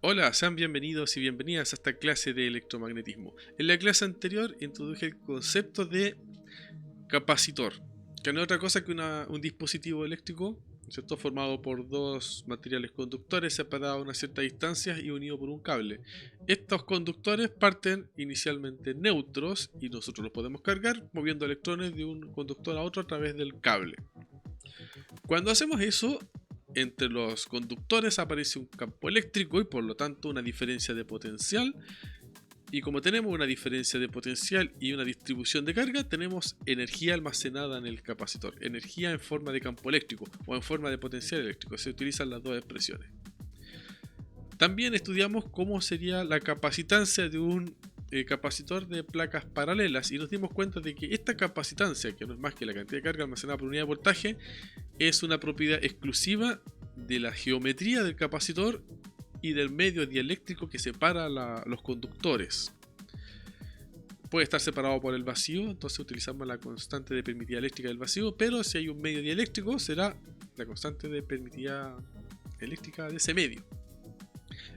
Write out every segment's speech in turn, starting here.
Hola, sean bienvenidos y bienvenidas a esta clase de electromagnetismo. En la clase anterior introduje el concepto de capacitor, que no es otra cosa que un dispositivo eléctrico, ¿cierto? Formado por dos materiales conductores separados a una cierta distancia y unidos por un cable. Estos conductores parten inicialmente neutros y nosotros los podemos cargar moviendo electrones de un conductor a otro a través del cable. Cuando hacemos eso, entre los conductores aparece un campo eléctrico y por lo tanto una diferencia de potencial. Y como tenemos una diferencia de potencial y una distribución de carga, tenemos energía almacenada en el capacitor. Energía en forma de campo eléctrico o en forma de potencial eléctrico. Se utilizan las dos expresiones. También estudiamos cómo sería la capacitancia de un capacitor de placas paralelas y nos dimos cuenta de que esta capacitancia, que no es más que la cantidad de carga almacenada por unidad de voltaje, es una propiedad exclusiva de la geometría del capacitor y del medio dieléctrico que separa los conductores. Puede estar separado por el vacío, entonces utilizamos la constante de permitividad eléctrica del vacío, pero si hay un medio dieléctrico será la constante de permitividad eléctrica de ese medio.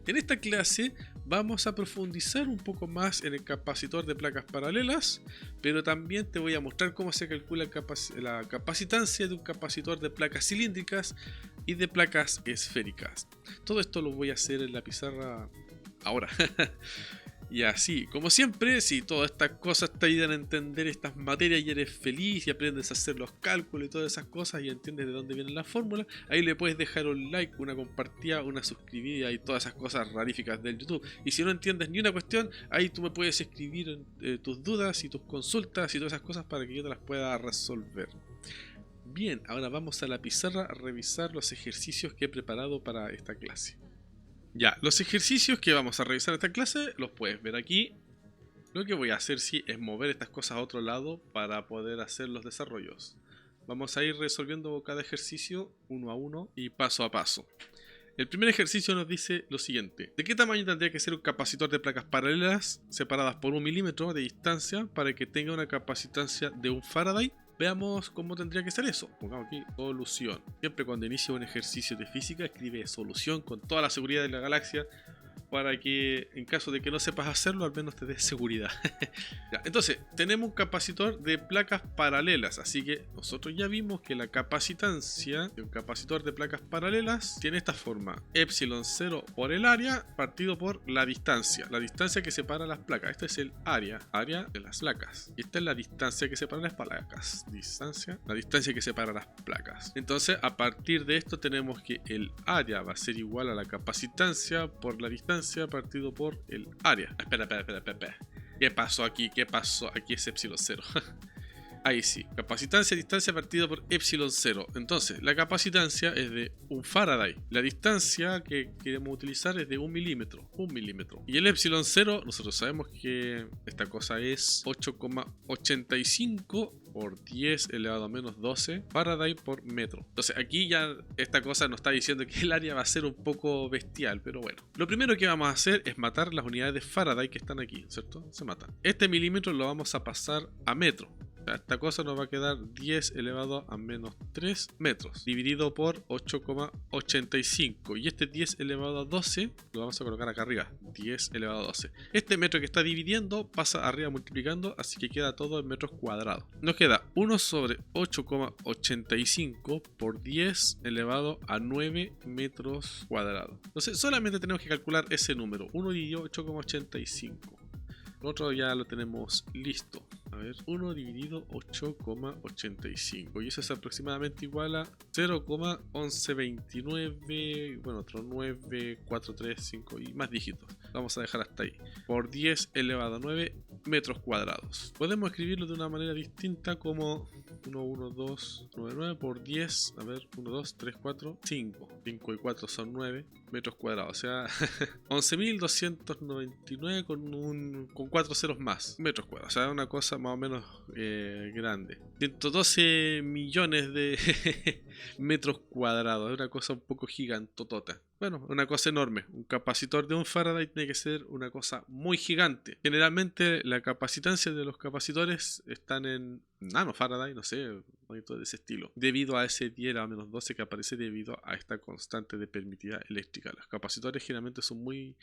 En esta clase vamos a profundizar un poco más en el capacitor de placas paralelas, pero también te voy a mostrar cómo se calcula la capacitancia de un capacitor de placas cilíndricas y de placas esféricas. Todo esto lo voy a hacer en la pizarra ahora. Y así, como siempre, si todas estas cosas te ayudan a entender estas materias y eres feliz y aprendes a hacer los cálculos y todas esas cosas y entiendes de dónde vienen las fórmulas, ahí le puedes dejar un like, una compartida, una suscribida y todas esas cosas raríficas del YouTube. Y si no entiendes ni una cuestión, ahí tú me puedes escribir tus dudas y tus consultas y todas esas cosas para que yo te las pueda resolver. Bien, ahora vamos a la pizarra a revisar los ejercicios que he preparado para esta clase. Ya, los ejercicios que vamos a revisar en esta clase los puedes ver aquí. Lo que voy a hacer sí es mover estas cosas a otro lado para poder hacer los desarrollos. Vamos a ir resolviendo cada ejercicio uno a uno y paso a paso. El primer ejercicio nos dice lo siguiente: ¿de qué tamaño tendría que ser un capacitor de placas paralelas separadas por 1 milímetro de distancia para que tenga una capacitancia de 1 Faraday? Veamos cómo tendría que ser eso. Pongamos aquí solución. Siempre cuando inicie un ejercicio de física escribe solución con toda la seguridad de la galaxia para que en caso de que no sepas hacerlo al menos te dé seguridad. Ya, entonces tenemos un capacitor de placas paralelas, así que nosotros ya vimos que la capacitancia de un capacitor de placas paralelas tiene esta forma: epsilon 0 por el área partido por la distancia que separa las placas. Este es el área de las placas y esta es la distancia que separa las placas, la distancia que separa las placas. Entonces a partir de esto tenemos que el área va a ser igual a la capacitancia por la distancia partido por el área. Espera. ¿Qué pasó aquí? Aquí es epsilon 0. Ahí sí, capacitancia distancia partido por epsilon 0. Entonces, la capacitancia es de 1 Faraday. La distancia que queremos utilizar es de 1 milímetro. Y el epsilon 0, nosotros sabemos que esta cosa es 8,85 por 10 elevado a menos 12 Faraday por metro. Entonces aquí ya esta cosa nos está diciendo que el área va a ser un poco bestial, pero bueno. Lo primero que vamos a hacer es matar las unidades de Faraday que están aquí, ¿cierto? Se matan. Este milímetro lo vamos a pasar a metro. Esta cosa nos va a quedar 10 elevado a menos 3 metros dividido por 8,85 y este 10 elevado a 12 lo vamos a colocar acá arriba, 10 elevado a 12. Este metro que está dividiendo pasa arriba multiplicando, así que queda todo en metros cuadrados. Nos queda 1 sobre 8,85 por 10 elevado a 9 metros cuadrados. Entonces solamente tenemos que calcular ese número, 1 dividido 8,85. Nosotros ya lo tenemos listo. A ver, 1 dividido 8,85 y eso es aproximadamente igual a 0,1129, bueno, otro 9435 y más dígitos. Vamos a dejar hasta ahí. Por 10 elevado a 9 metros cuadrados. Podemos escribirlo de una manera distinta como 1,1299 por 10, a ver, 1, 2, 3, 4, 5. 5 y 4 son 9 metros cuadrados, o sea, 11.299 con 4 ceros más metros cuadrados, o sea, una cosa más o menos grande. 112 millones de metros cuadrados. Es una cosa un poco gigantotota. Bueno, una cosa enorme. Un capacitor de un Faraday tiene que ser una cosa muy gigante. Generalmente la capacitancia de los capacitores están en nanofaraday, no sé, algo de ese estilo. Debido a ese 10 a la menos 12 que aparece debido a esta constante de permitividad eléctrica. Los capacitores generalmente son muy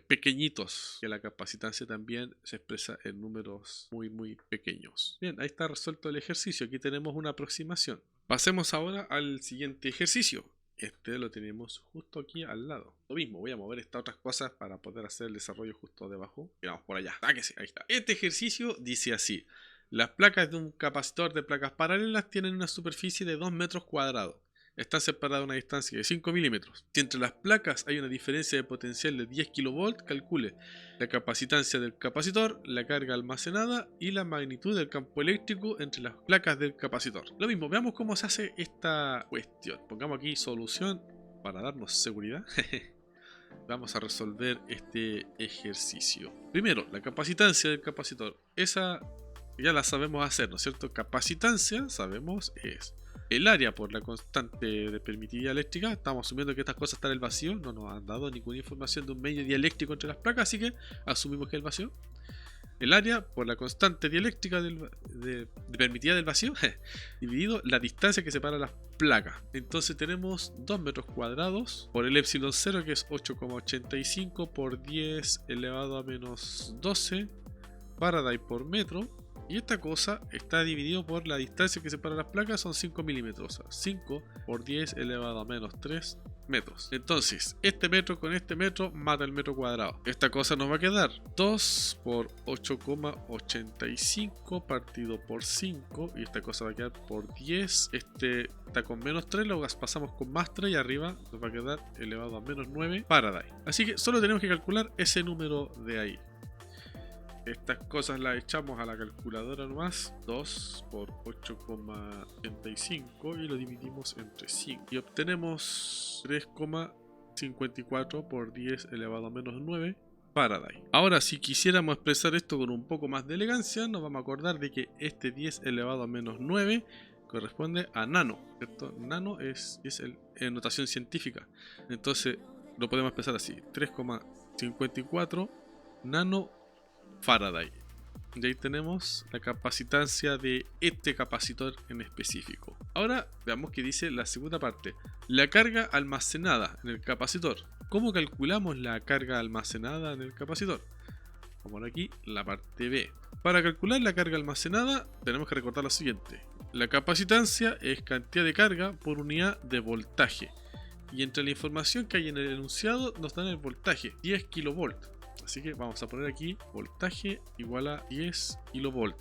pequeñitos, que la capacitancia también se expresa en números muy pequeños. Bien, ahí está resuelto el ejercicio. Aquí tenemos una aproximación. Pasemos ahora al siguiente ejercicio. Este lo tenemos justo aquí al lado. Lo mismo, voy a mover estas otras cosas para poder hacer el desarrollo justo debajo. Y vamos por allá. Sáquese, ahí está. Este ejercicio dice así. Las placas de un capacitor de placas paralelas tienen una superficie de 2 metros cuadrados. Están separadas a una distancia de 5 milímetros. Si entre las placas hay una diferencia de potencial de 10 kV, calcule la capacitancia del capacitor, la carga almacenada y la magnitud del campo eléctrico entre las placas del capacitor. Lo mismo, veamos cómo se hace esta cuestión. Pongamos aquí solución para darnos seguridad. Vamos a resolver este ejercicio. Primero, la capacitancia del capacitor. Esa ya la sabemos hacer, ¿no es cierto? Capacitancia, sabemos, es el área por la constante de permitividad eléctrica. Estamos asumiendo que estas cosas están en el vacío. No nos han dado ninguna información de un medio dieléctrico entre las placas, así que asumimos que es el vacío. El área por la constante dieléctrica de permitividad del vacío dividido la distancia que separa las placas. Entonces tenemos 2 metros cuadrados por el epsilon 0, que es 8,85 por 10 elevado a menos 12 Faraday por metro. Y esta cosa está dividido por la distancia que separa las placas, son 5 milímetros. O sea, 5 por 10 elevado a menos 3 metros. Entonces, este metro con este metro mata el metro cuadrado. Esta cosa nos va a quedar 2 por 8,85 partido por 5. Y esta cosa va a quedar por 10. Este está con menos 3, lo pasamos con más 3 y arriba nos va a quedar elevado a menos 9 Faraday. Así que solo tenemos que calcular ese número de ahí. Estas cosas las echamos a la calculadora nomás. 2 por 8,85 y lo dividimos entre 5. Y obtenemos 3,54 por 10 elevado a menos 9 Faraday. Ahora, si quisiéramos expresar esto con un poco más de elegancia, nos vamos a acordar de que este 10 elevado a menos 9 corresponde a nano, ¿cierto? Nano es en notación científica. Entonces lo podemos expresar así. 3,54 nano Faraday. Y ahí tenemos la capacitancia de este capacitor en específico. Ahora veamos qué dice la segunda parte. La carga almacenada en el capacitor. ¿Cómo calculamos la carga almacenada en el capacitor? Vamos aquí, la parte B. Para calcular la carga almacenada tenemos que recordar lo siguiente. La capacitancia es cantidad de carga por unidad de voltaje. Y entre la información que hay en el enunciado nos dan el voltaje, 10 kV. Así que vamos a poner aquí voltaje igual a 10 kV.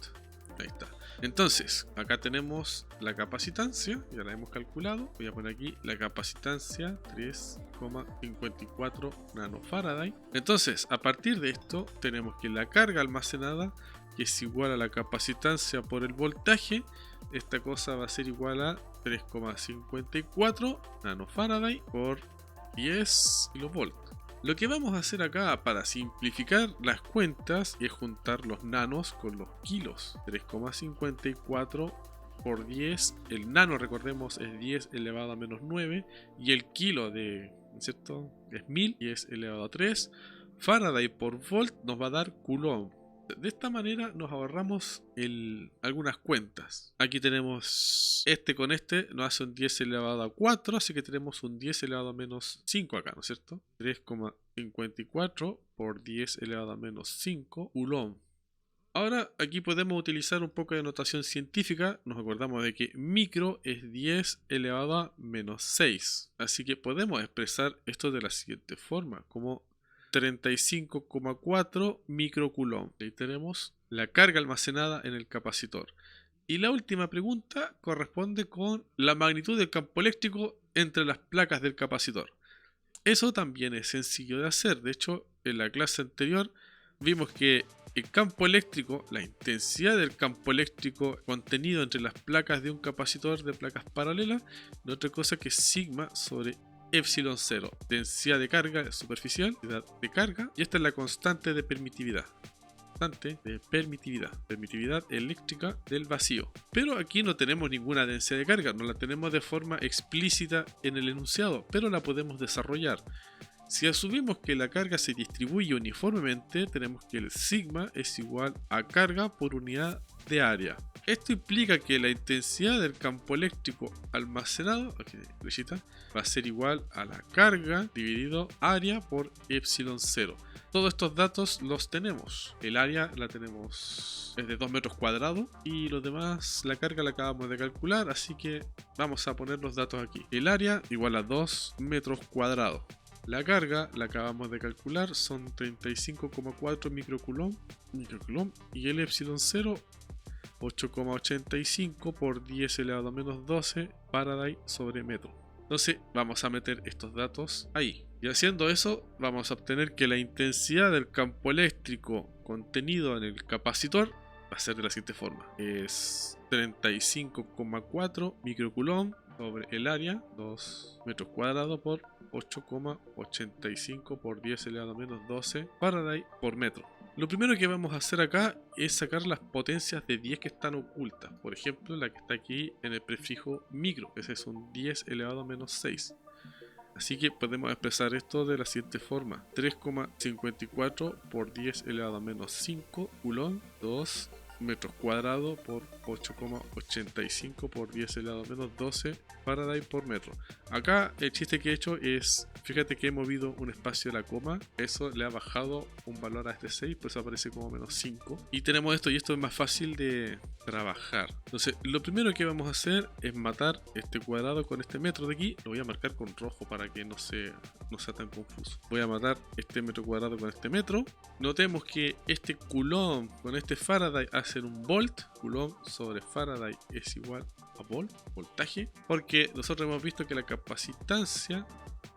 Ahí está. Entonces, acá tenemos la capacitancia, ya la hemos calculado. Voy a poner aquí la capacitancia 3,54 nanofaraday. Entonces, a partir de esto, tenemos que la carga almacenada, que es igual a la capacitancia por el voltaje, esta cosa va a ser igual a 3,54 nanofaraday por 10 kV. Lo que vamos a hacer acá para simplificar las cuentas es juntar los nanos con los kilos. 3,54 por 10. El nano, recordemos, es 10 elevado a menos 9. Y el kilo ¿cierto? Es 1000 y es elevado a 3. Faraday por volt nos va a dar coulomb. De esta manera nos ahorramos algunas cuentas. Aquí tenemos este con este, nos hace un 10 elevado a 4, así que tenemos un 10 elevado a menos 5 acá, ¿no es cierto? 3,54 por 10 elevado a menos 5 coulomb. Ahora aquí podemos utilizar un poco de notación científica. Nos acordamos de que micro es 10 elevado a menos 6. Así que podemos expresar esto de la siguiente forma, como 35,4 microcoulomb. Ahí tenemos la carga almacenada en el capacitor. Y la última pregunta corresponde con la magnitud del campo eléctrico entre las placas del capacitor. Eso también es sencillo de hacer. De hecho, en la clase anterior vimos que el campo eléctrico, la intensidad del campo eléctrico contenido entre las placas de un capacitor de placas paralelas, no es otra cosa que sigma sobre epsilon 0, densidad de carga superficial, densidad de carga, y esta es la constante de permitividad. constante de permitividad eléctrica del vacío. Pero aquí no tenemos ninguna densidad de carga, no la tenemos de forma explícita en el enunciado, pero la podemos desarrollar. Si asumimos que la carga se distribuye uniformemente, tenemos que el sigma es igual a carga por unidad de área. Esto implica que la intensidad del campo eléctrico almacenado va a ser igual a la carga dividido área por epsilon 0. Todos estos datos los tenemos. El área la tenemos, es de 2 metros cuadrados, y los demás, la carga la acabamos de calcular, así que vamos a poner los datos aquí. El área igual a 2 metros cuadrados. La carga la acabamos de calcular, son 35,4 microcoulomb, y el epsilon 0 8,85 por 10 elevado a menos 12 Faraday sobre metro. Entonces vamos a meter estos datos ahí. Y haciendo eso vamos a obtener que la intensidad del campo eléctrico contenido en el capacitor va a ser de la siguiente forma. Es 35,4 microcoulomb sobre el área, 2 metros cuadrados por 8,85 por 10 elevado a menos 12 Faraday por metro. Lo primero que vamos a hacer acá es sacar las potencias de 10 que están ocultas. Por ejemplo, la que está aquí en el prefijo micro, ese es un 10 elevado a menos 6. Así que podemos expresar esto de la siguiente forma: 3,54 por 10 elevado a menos 5 coulomb, 2 metros cuadrados por 8,85 por 10 elevado a menos 12 Faraday por metro. Acá el chiste que he hecho es, fíjate que he movido un espacio de la coma, eso le ha bajado un valor a este 6, pues aparece como menos 5. Y tenemos esto, y esto es más fácil de trabajar. Entonces lo primero que vamos a hacer es matar este cuadrado con este metro de aquí. Lo voy a marcar con rojo para que no sea tan confuso. Voy a matar este metro cuadrado con este metro. Notemos que este coulomb con este Faraday hacen un volt. Coulomb sobre Faraday es igual a volt, voltaje, porque nosotros hemos visto que la capacitancia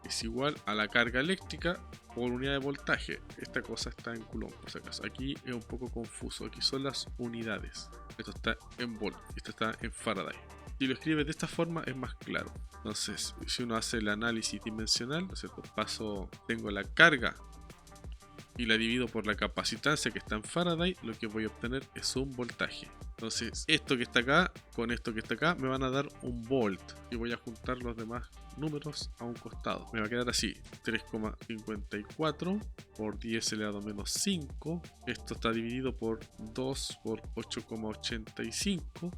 es igual a la carga eléctrica por unidad de voltaje. Esta cosa está en coulomb, por si acaso. Aquí es un poco confuso, aquí son las unidades. Esto está en volt, esto está en Faraday. Si lo escribes de esta forma es más claro. Entonces, si uno hace el análisis dimensional, ¿no es cierto? Tengo la carga y la divido por la capacitancia que está en Faraday, lo que voy a obtener es un voltaje. Entonces esto que está acá con esto que está acá me van a dar un volt, y voy a juntar los demás números a un costado. Me va a quedar así: 3,54 por 10 elevado a menos 5. Esto está dividido por 2 por 8,85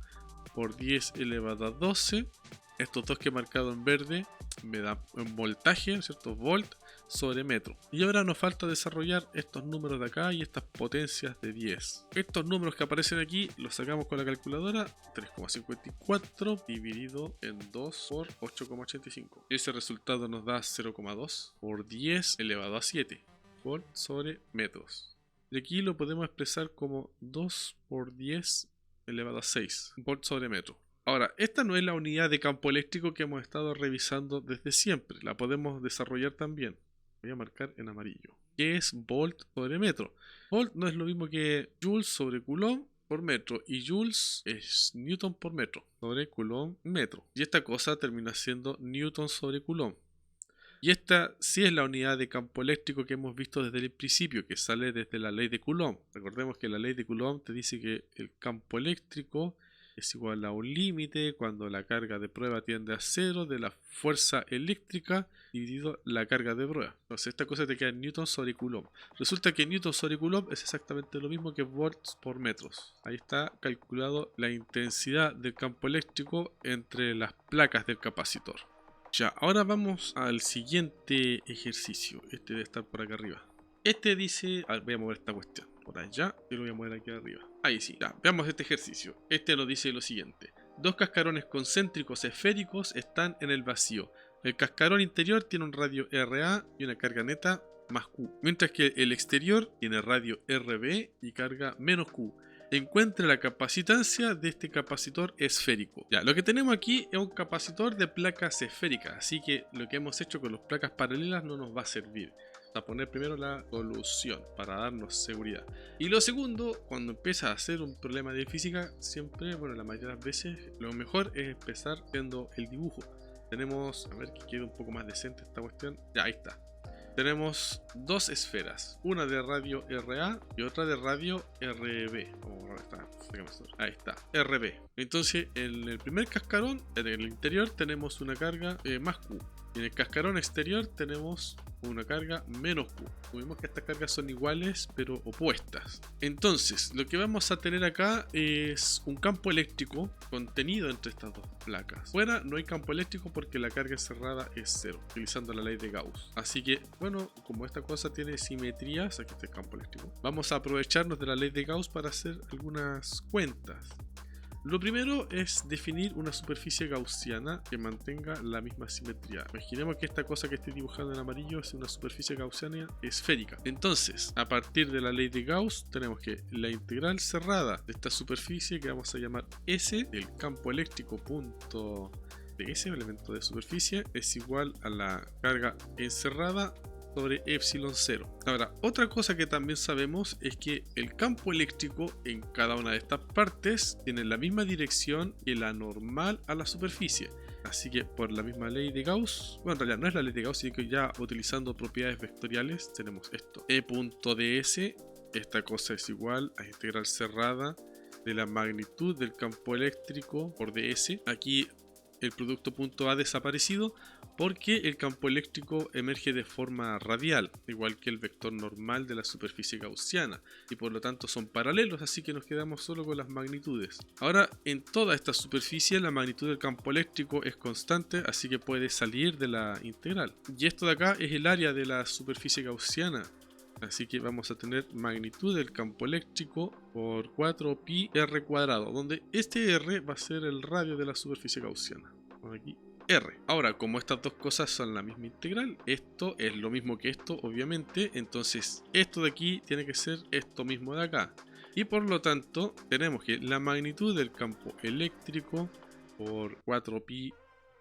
por 10 elevado a 12. Estos dos que he marcado en verde me dan un voltaje, ¿cierto? Volt sobre metro. Y ahora nos falta desarrollar estos números de acá y estas potencias de 10. Estos números que aparecen aquí los sacamos con la calculadora: 3,54 dividido en 2 por 8,85. Ese resultado nos da 0,2 por 10 elevado a 7 volt sobre metros. Y aquí lo podemos expresar como 2 por 10 elevado a 6 volt sobre metro. Ahora, esta no es la unidad de campo eléctrico que hemos estado revisando desde siempre. La podemos desarrollar también. Voy a marcar en amarillo. ¿Qué es volt sobre metro? Volt no es lo mismo que joules sobre coulomb por metro. Y joules es newton por metro sobre coulomb metro. Y esta cosa termina siendo newton sobre coulomb. Y esta sí es la unidad de campo eléctrico que hemos visto desde el principio, que sale desde la ley de Coulomb. Recordemos que la ley de Coulomb te dice que el campo eléctrico es igual a un límite cuando la carga de prueba tiende a 0 de la fuerza eléctrica dividido la carga de prueba. Entonces esta cosa te queda en newton sobre coulomb. Resulta que newton sobre coulomb es exactamente lo mismo que volts por metros. Ahí está calculado la intensidad del campo eléctrico entre las placas del capacitor. Ya, ahora vamos al siguiente ejercicio. Este debe estar por acá arriba. Este dice... voy a mover esta cuestión por allá y lo voy a mover aquí arriba. Ahí sí, ya, veamos este ejercicio. Este nos dice lo siguiente: dos cascarones concéntricos esféricos están en el vacío. El cascarón interior tiene un radio RA y una carga neta más Q, mientras que el exterior tiene radio RB y carga menos Q. Encuentre la capacitancia de este capacitor esférico. Ya, lo que tenemos aquí es un capacitor de placas esféricas, así que lo que hemos hecho con las placas paralelas no nos va a servir. A poner primero la solución para darnos seguridad. Y lo segundo, cuando empieza a hacer un problema de física, siempre, bueno, la mayoría de las veces, lo mejor es empezar viendo el dibujo. Tenemos, a ver que quede un poco más decente esta cuestión. Ya, ahí está. tenemos dos esferas, una de radio RA y otra de radio RB. Ahí está, RB. Entonces en el primer cascarón, en el interior tenemos una carga más Q. Y en el cascarón exterior tenemos una carga menos Q. Vemos que estas cargas son iguales pero opuestas. Entonces lo que vamos a tener acá es un campo eléctrico contenido entre estas dos placas. Fuera no hay campo eléctrico porque la carga encerrada es cero, utilizando la ley de Gauss. Así que bueno, como esta cosa tiene simetrías, aquí está el campo eléctrico, vamos a aprovecharnos de la ley de Gauss para hacer algunas cuentas. Lo primero es definir una superficie gaussiana que mantenga la misma simetría. Imaginemos que esta cosa que estoy dibujando en amarillo es una superficie gaussiana esférica. Entonces, a partir de la ley de Gauss, tenemos que la integral cerrada de esta superficie, que vamos a llamar S, el campo eléctrico punto de S, elemento de superficie, es igual a la carga encerrada sobre epsilon 0. Ahora, otra cosa que también sabemos es que el campo eléctrico en cada una de estas partes tiene la misma dirección que la normal a la superficie. Así que por la misma ley de Gauss, bueno, en realidad no es la ley de Gauss, sino que ya utilizando propiedades vectoriales tenemos esto. E.ds, esta cosa es igual a integral cerrada de la magnitud del campo eléctrico por ds. Aquí el producto punto A desaparecido porque el campo eléctrico emerge de forma radial, igual que el vector normal de la superficie gaussiana, y por lo tanto son paralelos, así que nos quedamos solo con las magnitudes. Ahora, en toda esta superficie la magnitud del campo eléctrico es constante, así que puede salir de la integral. Y esto de acá es el área de la superficie gaussiana. Así que vamos a tener magnitud del campo eléctrico por 4pi r cuadrado, donde este r va a ser el radio de la superficie gaussiana. Aquí R. Ahora, como estas dos cosas son la misma integral, esto es lo mismo que esto, obviamente, entonces esto de aquí tiene que ser esto mismo de acá. Y por lo tanto, tenemos que la magnitud del campo eléctrico por 4pi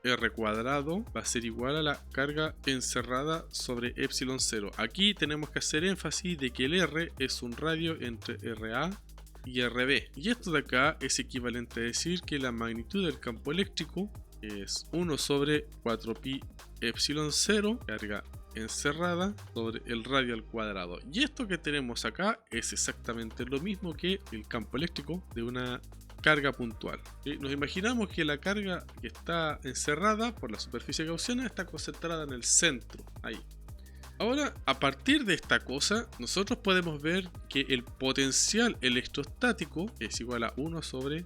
r cuadrado va a ser igual a la carga encerrada sobre epsilon 0. Aquí tenemos que hacer énfasis de que el R es un radio entre RA y RB. Y esto de acá es equivalente a decir que la magnitud del campo eléctrico es 1 sobre 4pi epsilon 0, carga encerrada, sobre el radio al cuadrado. Y esto que tenemos acá es exactamente lo mismo que el campo eléctrico de una carga puntual. Nos imaginamos que la carga que está encerrada por la superficie gaussiana está concentrada en el centro, ahí. Ahora, a partir de esta cosa, nosotros podemos ver que el potencial electrostático es igual a 1 sobre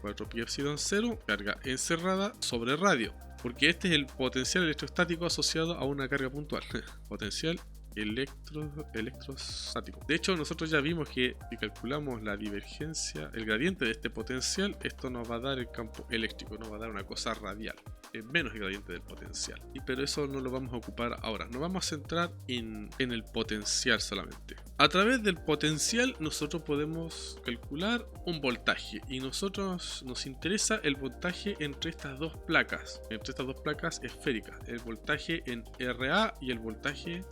4pi epsilon 0, carga encerrada sobre radio, porque este es el potencial electrostático asociado a una carga puntual. Potencial electrostático. De hecho, nosotros ya vimos que si calculamos la divergencia, el gradiente de este potencial, esto nos va a dar el campo eléctrico, nos va a dar una cosa radial, menos el gradiente del potencial. Pero eso no lo vamos a ocupar ahora, nos vamos a centrar en el potencial solamente. A través del potencial nosotros podemos calcular un voltaje y nosotros nos interesa el voltaje entre estas dos placas esféricas, el voltaje en RA y el voltaje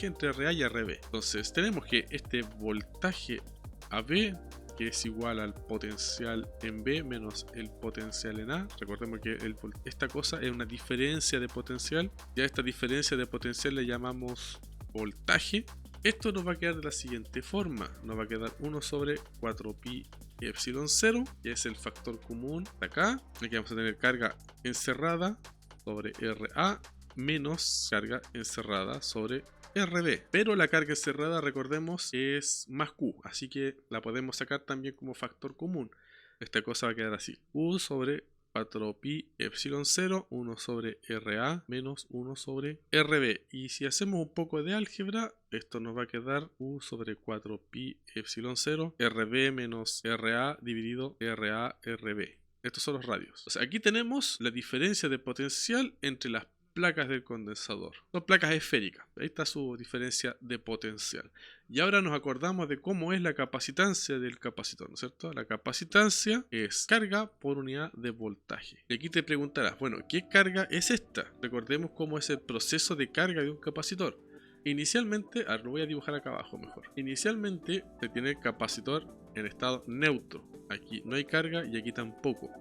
entre RA y RB. Entonces tenemos que este voltaje AB, que es igual al potencial en B menos el potencial en A. Recordemos que esta cosa es una diferencia de potencial. Ya esta diferencia de potencial le llamamos voltaje. Esto nos va a quedar de la siguiente forma. Nos va a quedar 1 sobre 4pi epsilon 0, que es el factor común de acá. Aquí vamos a tener carga encerrada sobre RA menos carga encerrada sobre RB. Pero la carga encerrada, recordemos, es más Q, así que la podemos sacar también como factor común. Esta cosa va a quedar así: U sobre 4pi epsilon 0, 1 sobre RA menos 1 sobre RB. Y si hacemos un poco de álgebra, esto nos va a quedar U sobre 4pi epsilon 0, RB menos RA dividido RA RB. Estos son los radios. O sea, aquí tenemos la diferencia de potencial entre las placas del condensador. Son placas esféricas. Ahí está su diferencia de potencial. Y ahora nos acordamos de cómo es la capacitancia del capacitor, ¿no es cierto? La capacitancia es carga por unidad de voltaje. Y aquí te preguntarás, bueno, ¿qué carga es esta? Recordemos cómo es el proceso de carga de un capacitor. Inicialmente, lo voy a dibujar acá abajo mejor. Inicialmente se tiene el capacitor en estado neutro. Aquí no hay carga y aquí tampoco.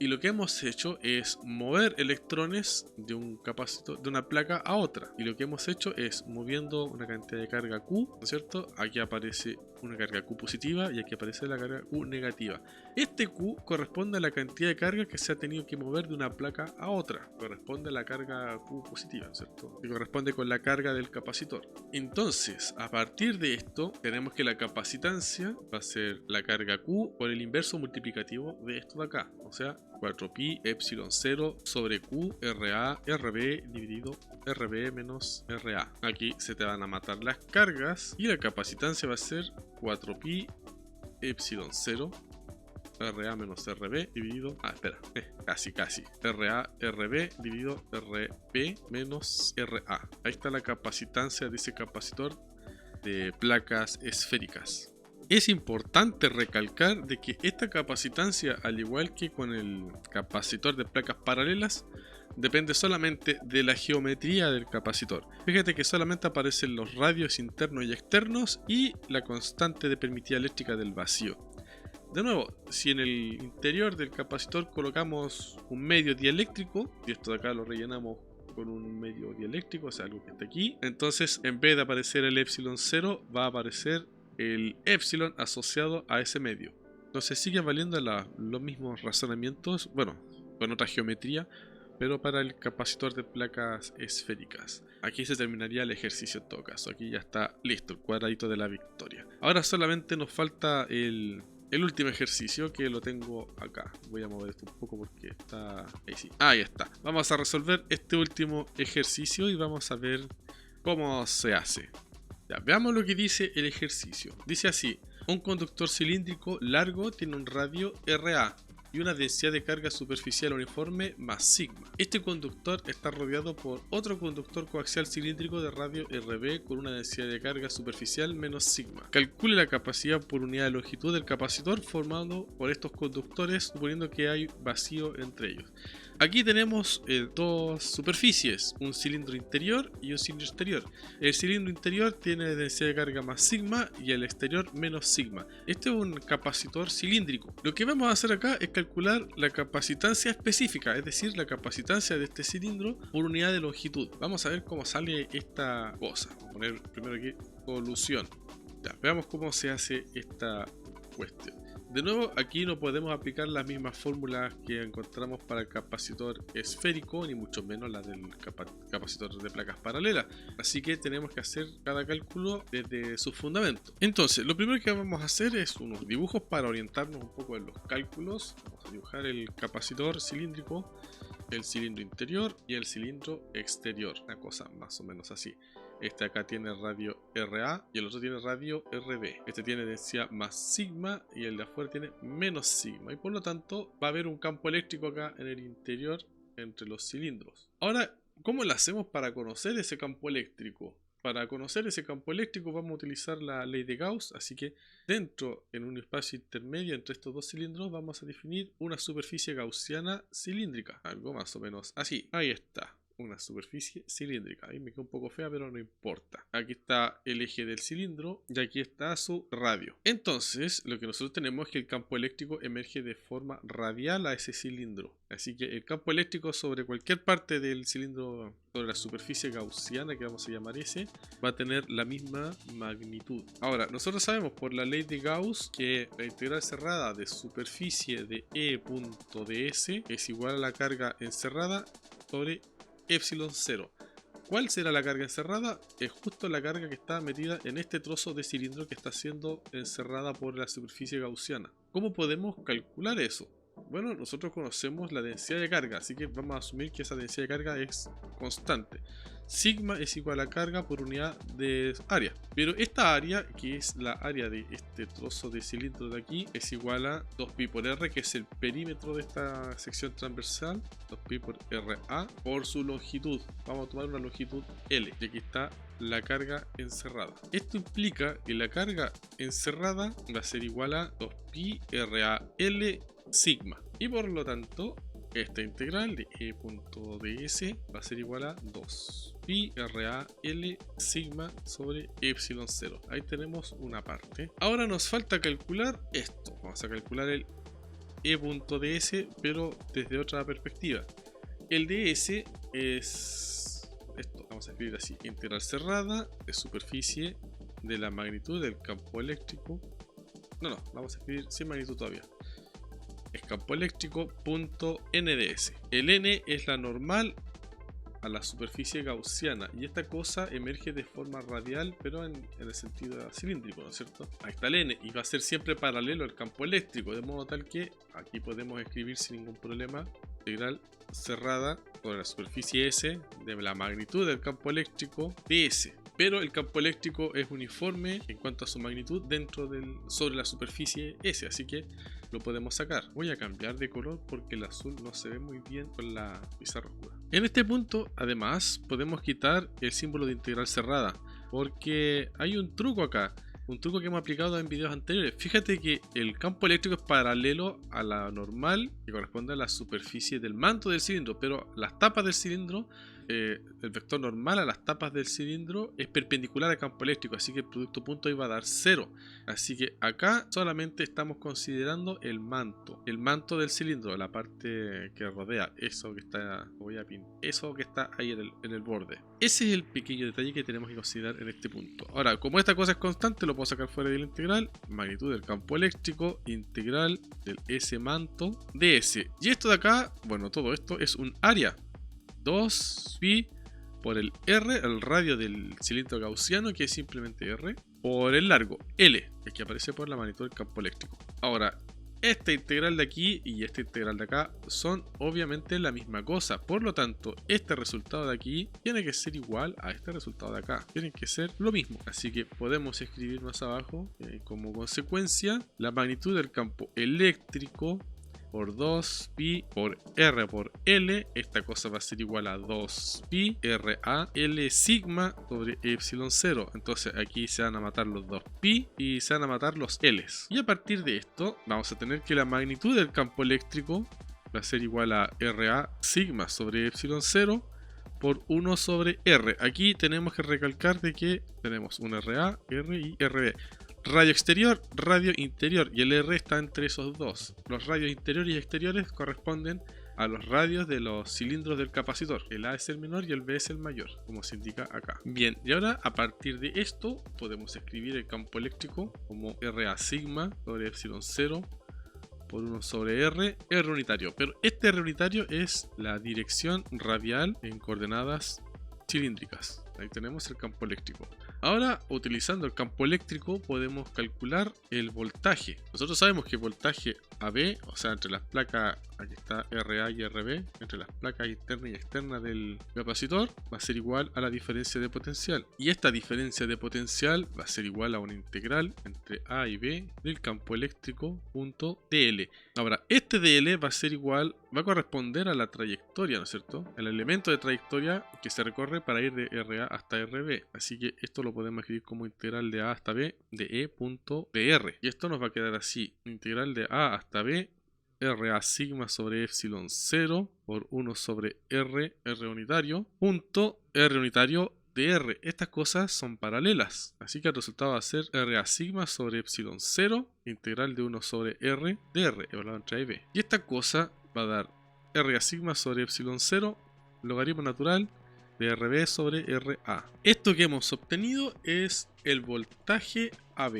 Y lo que hemos hecho es mover electrones de un capacitor, de una placa a otra. Y lo que hemos hecho es moviendo una cantidad de carga Q, ¿no es cierto? Aquí aparece una carga Q positiva y aquí aparece la carga Q negativa. Este Q corresponde a la cantidad de carga que se ha tenido que mover de una placa a otra. Corresponde a la carga Q positiva, ¿no es cierto? Y corresponde con la carga del capacitor. Entonces, a partir de esto, tenemos que la capacitancia va a ser la carga Q por el inverso multiplicativo de esto de acá. O sea, 4pi epsilon 0 sobre Q RA RB dividido RB menos RA. Aquí se te van a matar las cargas y la capacitancia va a ser 4pi epsilon 0 RA menos RB dividido... casi. RA RB dividido RB menos RA. Ahí está la capacitancia de ese capacitor de placas esféricas. Es importante recalcar de que esta capacitancia, al igual que con el capacitor de placas paralelas, depende solamente de la geometría del capacitor. Fíjate que solamente aparecen los radios internos y externos y la constante de permitida eléctrica del vacío. De nuevo, si en el interior del capacitor colocamos un medio dieléctrico, y esto de acá lo rellenamos con un medio dieléctrico, o sea, algo que está aquí, entonces en vez de aparecer el epsilon 0, va a aparecer el epsilon asociado a ese medio. Entonces sigue valiendo los mismos razonamientos, bueno, con otra geometría, pero para el capacitor de placas esféricas. Aquí se terminaría el ejercicio en todo caso. Aquí ya está listo el cuadradito de la victoria. Ahora solamente nos falta el último ejercicio, que lo tengo acá. Voy a mover esto un poco porque está... Ahí sí. Ahí está. Vamos a resolver este último ejercicio y vamos a ver cómo se hace. Ya, veamos lo que dice el ejercicio. Dice así: un conductor cilíndrico largo tiene un radio RA y una densidad de carga superficial uniforme más sigma. Este conductor está rodeado por otro conductor coaxial cilíndrico de radio RB con una densidad de carga superficial menos sigma. Calcule la capacidad por unidad de longitud del capacitor formado por estos conductores, suponiendo que hay vacío entre ellos. Aquí tenemos dos superficies, un cilindro interior y un cilindro exterior. El cilindro interior tiene densidad de carga más sigma y el exterior menos sigma. Este es un capacitor cilíndrico. Lo que vamos a hacer acá es calcular la capacitancia específica, es decir, la capacitancia de este cilindro por unidad de longitud. Vamos a ver cómo sale esta cosa. Vamos a poner primero aquí solución. Ya, veamos cómo se hace esta cuestión. De nuevo, aquí no podemos aplicar las mismas fórmulas que encontramos para el capacitor esférico, ni mucho menos las del capacitor de placas paralelas. Así que tenemos que hacer cada cálculo desde sus fundamentos. Entonces, lo primero que vamos a hacer es unos dibujos para orientarnos un poco en los cálculos. Vamos a dibujar el capacitor cilíndrico, el cilindro interior y el cilindro exterior. Una cosa más o menos así. Este acá tiene radio RA y el otro tiene radio RB. Este tiene densidad más sigma y el de afuera tiene menos sigma. Y por lo tanto va a haber un campo eléctrico acá en el interior entre los cilindros. Ahora, ¿cómo lo hacemos para conocer ese campo eléctrico? Para conocer ese campo eléctrico vamos a utilizar la ley de Gauss. Así que dentro, en un espacio intermedio entre estos dos cilindros, vamos a definir una superficie gaussiana cilíndrica. Algo más o menos así. Ahí está. Una superficie cilíndrica. Ahí me queda un poco fea, pero no importa. Aquí está el eje del cilindro y aquí está su radio. Entonces, lo que nosotros tenemos es que el campo eléctrico emerge de forma radial a ese cilindro. Así que el campo eléctrico sobre cualquier parte del cilindro, sobre la superficie gaussiana, que vamos a llamar ese, va a tener la misma magnitud. Ahora, nosotros sabemos por la ley de Gauss que la integral cerrada de superficie de E.ds es igual a la carga encerrada sobre epsilon 0. ¿Cuál será la carga encerrada? Es justo la carga que está metida en este trozo de cilindro que está siendo encerrada por la superficie gaussiana. ¿Cómo podemos calcular eso? Bueno, nosotros conocemos la densidad de carga, así que vamos a asumir que esa densidad de carga es constante. Sigma es igual a carga por unidad de área. Pero esta área, que es la área de este trozo de cilindro de aquí, es igual a 2pi por r, que es el perímetro de esta sección transversal. 2pi por RA por su longitud. Vamos a tomar una longitud L, y aquí está la carga encerrada. Esto implica que la carga encerrada va a ser igual a 2pi RAL sigma. Y por lo tanto, esta integral de E.ds va a ser igual a 2pi RAL sigma sobre epsilon 0. Ahí tenemos una parte. Ahora nos falta calcular esto. Vamos a calcular el E.ds, pero desde otra perspectiva. El ds es esto, vamos a escribir así: integral cerrada de superficie de la magnitud del campo eléctrico. No, vamos a escribir sin magnitud todavía. Es campo eléctrico punto nds. El n es la normal a la superficie gaussiana, y esta cosa emerge de forma radial, pero en el sentido cilíndrico, ¿no es cierto? Ahí está el n, y va a ser siempre paralelo al campo eléctrico, de modo tal que aquí podemos escribir sin ningún problema: integral cerrada sobre la superficie S de la magnitud del campo eléctrico ds. Pero el campo eléctrico es uniforme en cuanto a su magnitud sobre la superficie S, así que lo podemos sacar. Voy a cambiar de color porque el azul no se ve muy bien con la pizarra oscura. En este punto, además, podemos quitar el símbolo de integral cerrada, porque hay un truco acá. Un truco que hemos aplicado en videos anteriores. Fíjate que el campo eléctrico es paralelo a la normal, que corresponde a la superficie del manto del cilindro, pero las tapas del cilindro, el vector normal a las tapas del cilindro es perpendicular al campo eléctrico, así que el producto punto iba a dar 0. Así que acá solamente estamos considerando el manto del cilindro, la parte que rodea, eso que está, eso que está ahí en el borde. Ese es el pequeño detalle que tenemos que considerar en este punto. Ahora, como esta cosa es constante, lo puedo sacar fuera de la integral. Magnitud del campo eléctrico, integral del S manto ds. Y esto de acá, bueno, todo esto es un área. 2 pi por el R, el radio del cilindro gaussiano, que es simplemente R, por el largo, L, el que aparece por la magnitud del campo eléctrico. Ahora, esta integral de aquí y esta integral de acá son obviamente la misma cosa. Por lo tanto, este resultado de aquí tiene que ser igual a este resultado de acá. Tienen que ser lo mismo. Así que podemos escribir más abajo, como consecuencia, la magnitud del campo eléctrico por 2 pi por R por L. Esta cosa va a ser igual a 2 pi RA L sigma sobre epsilon 0. Entonces aquí se van a matar los 2 pi y se van a matar los L's. Y a partir de esto vamos a tener que la magnitud del campo eléctrico va a ser igual a RA sigma sobre epsilon 0 por 1 sobre R. Aquí tenemos que recalcar de que tenemos un RA, R y RB. Radio exterior, radio interior, y el R está entre esos dos. Los radios interiores y exteriores corresponden a los radios de los cilindros del capacitor. El A es el menor y el B es el mayor, como se indica acá. Bien, y ahora a partir de esto podemos escribir el campo eléctrico como RA sigma sobre epsilon 0 por 1 sobre R unitario. Pero este R unitario es la dirección radial en coordenadas cilíndricas. Ahí tenemos el campo eléctrico. Ahora, utilizando el campo eléctrico, podemos calcular el voltaje. Nosotros sabemos que voltaje AB, o sea, entre las placas, aquí está RA y RB, entre las placas interna y externa del capacitor, va a ser igual a la diferencia de potencial. Y esta diferencia de potencial va a ser igual a una integral entre A y B del campo eléctrico punto dl. Ahora, este dl va a ser igual, va a corresponder a la trayectoria, ¿no es cierto? El elemento de trayectoria que se recorre para ir de RA hasta RB. Así que esto lo podemos escribir como integral de A hasta B de E punto dr. Y esto nos va a quedar así: integral de A hasta B RA sigma sobre epsilon 0 por 1 sobre R unitario punto R unitario de R. Estas cosas son paralelas, así que el resultado va a ser RA sigma sobre epsilon 0 integral de 1 sobre R de R evaluado entre A y B. Y esta cosa va a dar RA sigma sobre epsilon 0 logaritmo natural de RB sobre RA. Esto que hemos obtenido es el voltaje AB.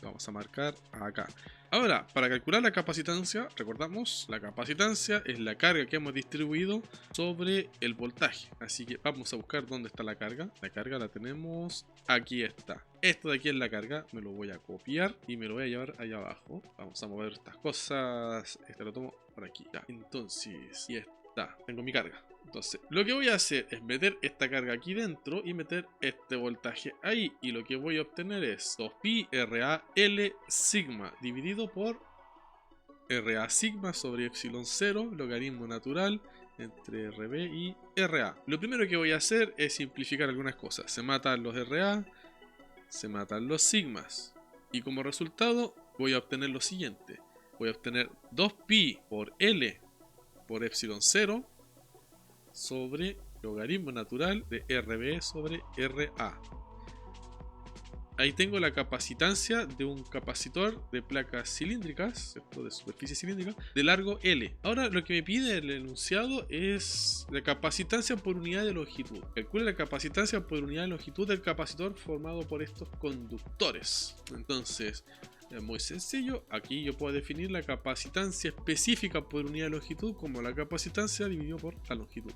Lo vamos a marcar acá. Ahora, para calcular la capacitancia, recordamos, la capacitancia es la carga que hemos distribuido sobre el voltaje. Así que vamos a buscar dónde está la carga. La carga la tenemos, aquí está. Esto de aquí es la carga, me lo voy a copiar y me lo voy a llevar allá abajo. Vamos a mover estas cosas. Este lo tomo por aquí. Ya, entonces, y está. Tengo mi carga. Entonces, lo que voy a hacer es meter esta carga aquí dentro y meter este voltaje ahí. Y lo que voy a obtener es 2pi RA L sigma dividido por RA sigma sobre epsilon 0 logaritmo natural entre RB y RA. Lo primero que voy a hacer es simplificar algunas cosas. Se matan los RA, se matan los sigmas. Y como resultado voy a obtener lo siguiente. Voy a obtener 2pi por L por epsilon 0 sobre logaritmo natural de RB sobre RA. Ahí tengo la capacitancia de un capacitor de placas cilíndricas, esto de superficie cilíndrica, de largo L. Ahora lo que me pide el enunciado es la capacitancia por unidad de longitud. Calcula la capacitancia por unidad de longitud del capacitor formado por estos conductores. Entonces, es muy sencillo, aquí yo puedo definir la capacitancia específica por unidad de longitud como la capacitancia dividido por la longitud.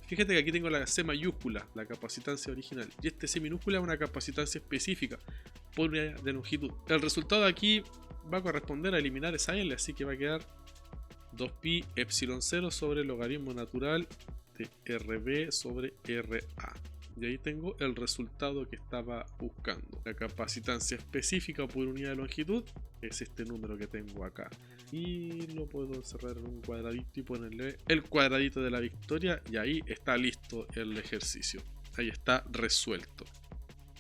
Fíjate que aquí tengo la C mayúscula, la capacitancia original, y este C minúscula es una capacitancia específica por unidad de longitud. El resultado de aquí va a corresponder a eliminar esa L, así que va a quedar 2pi epsilon 0 sobre el logaritmo natural de RB sobre RA. Y ahí tengo el resultado que estaba buscando. La capacitancia específica por unidad de longitud es este número que tengo acá. Y lo puedo encerrar en un cuadradito y ponerle el cuadradito de la victoria. Y ahí está listo el ejercicio. Ahí está resuelto.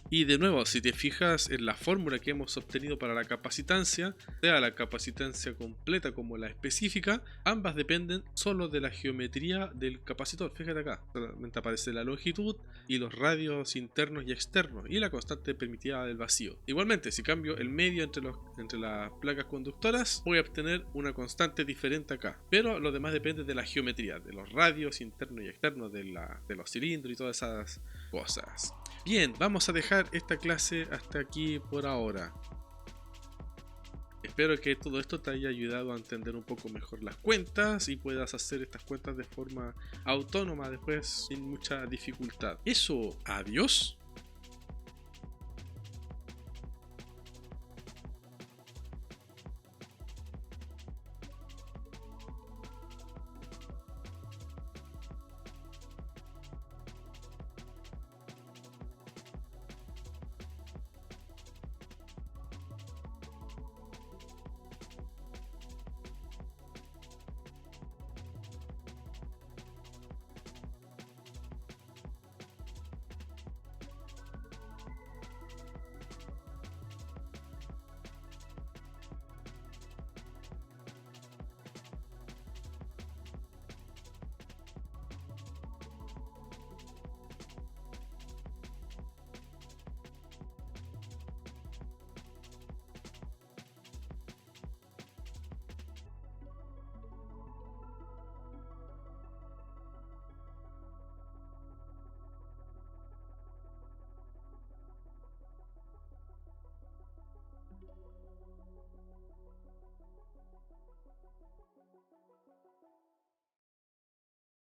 Y de nuevo, si te fijas en la fórmula que hemos obtenido para la capacitancia, sea la capacitancia completa como la específica, ambas dependen solo de la geometría del capacitor. Fíjate acá, solamente aparece la longitud y los radios internos y externos y la constante permitida del vacío. Igualmente, si cambio el medio entre las placas conductoras, voy a obtener una constante diferente acá. Pero lo demás depende de la geometría, de los radios internos y externos de los cilindros y todas esas cosas. Bien, vamos a dejar esta clase hasta aquí por ahora. Espero que todo esto te haya ayudado a entender un poco mejor las cuentas y puedas hacer estas cuentas de forma autónoma después sin mucha dificultad. Eso, adiós.